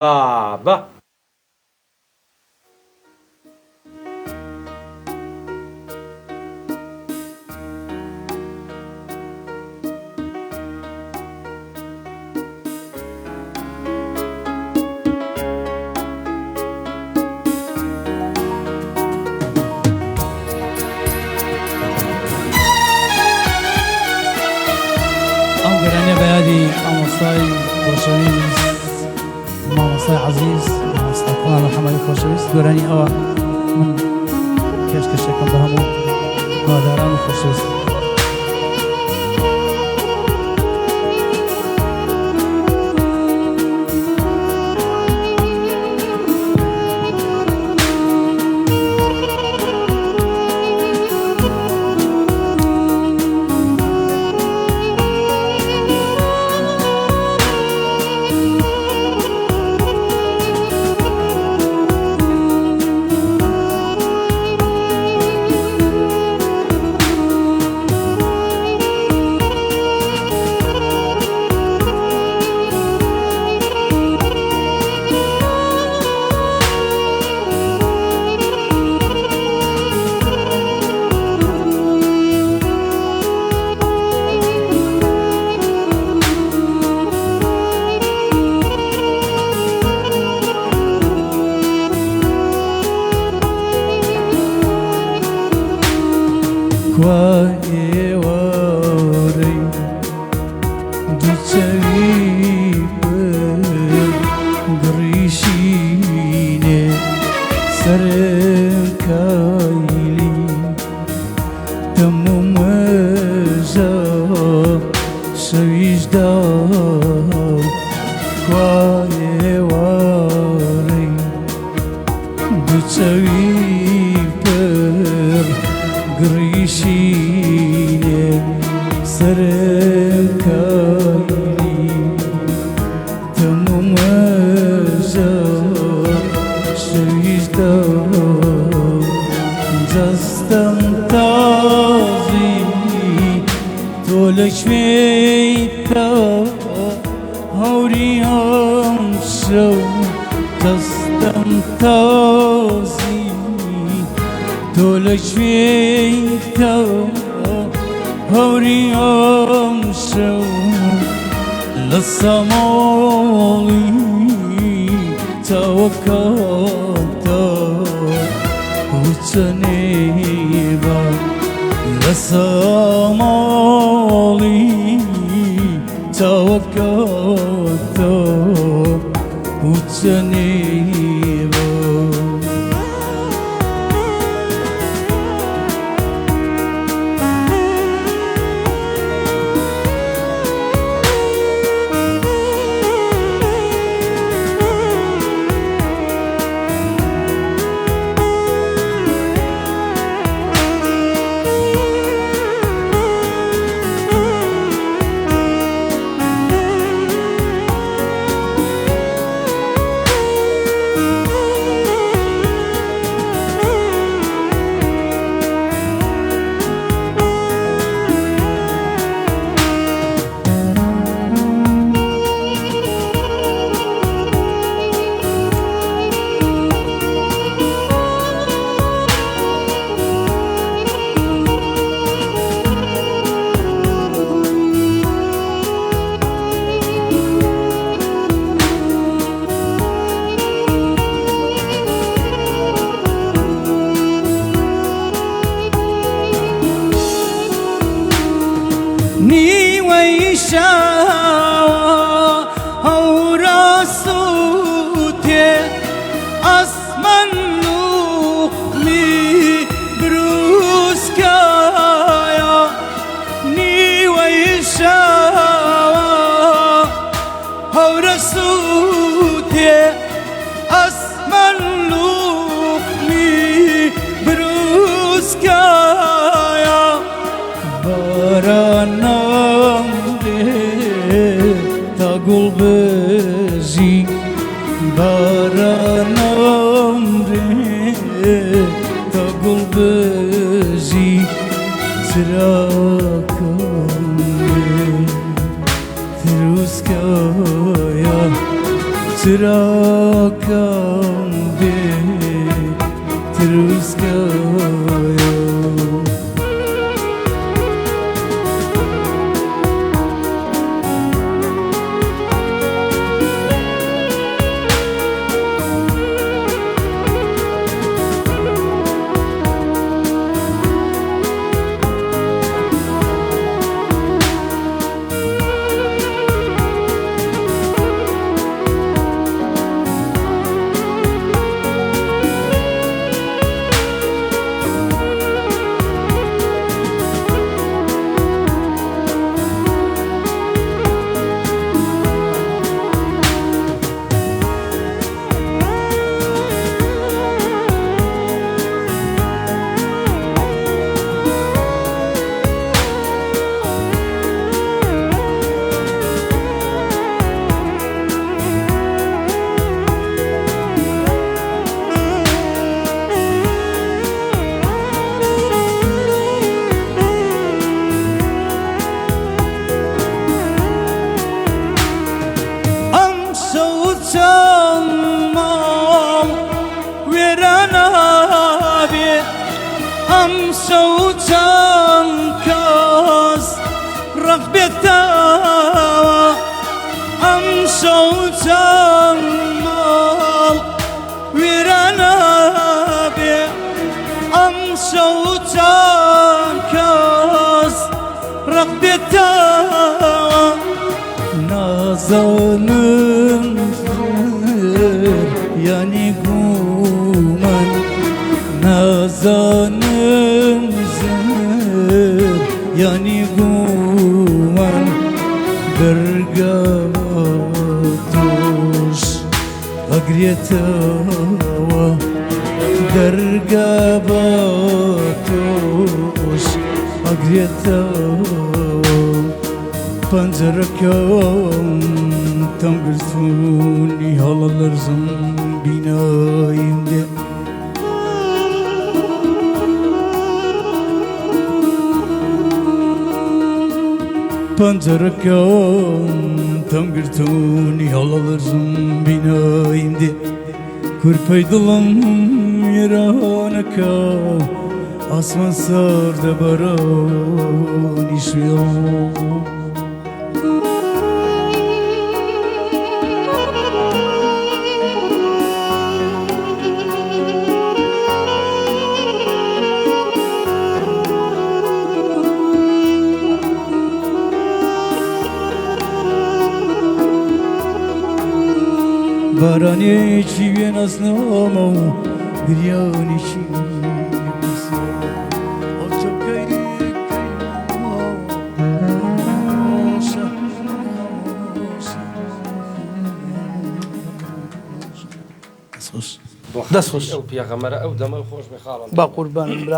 بابا ئەم گەرانە بەیادی ئامۆستای خۆشەویست مامۆستای عەزیز مامۆستاکەمان محەممەدی خۆشەویست گۆرانی ئەوە من پێشکەشەکەم بە هەموو هەواداران و خۆشەویست وەرەی دووچەوی گڕیشینێ سەرکایلی دەموو مەژە شەویشدا وەرەی دووچەوی گڕیشینێ سەرکایلی دەموو مەژە شەویشدا دەستەم تازی تۆ لەکوێیتە هەوری ئەم شەو دەستەم تازی تۆ لەکوێیتە هەوری ئەم شەو لە سەماڵی تەوەکەتە وچەنێبە لە سەماڵی تەوەکەتە وچەنێبە نیوەی شاوە هەوراسووتێ ئەسمەن و می بروسکایە نیوەی شاوە هەوراسووتێ ئەسمەن و می بروسکایە بارانم تا گل بزی بارانم تا گل بزی تراکم تروسکایا تراكم بتروسكايا أم صوتان كاز رغبتاوى أم صوتان مال ويرانا بي أم صوتان كاز رغبتاوى نازانم يعني قومن نازانم yani guman bergabatos agrietawa bergabatos agrietawa panzerkam tambirtuni halalar zambinayimde panzerkam tambirtuni halalar zambinayimde kurpaydılam yaranaka asman sarda baran işviyor Barani çiviye nasnamo biryani çiviye o çok gayri دەست خۆش ئەو پیاغەمەرە ئەو دەمە خۆش بێ خاڵم با قوربانم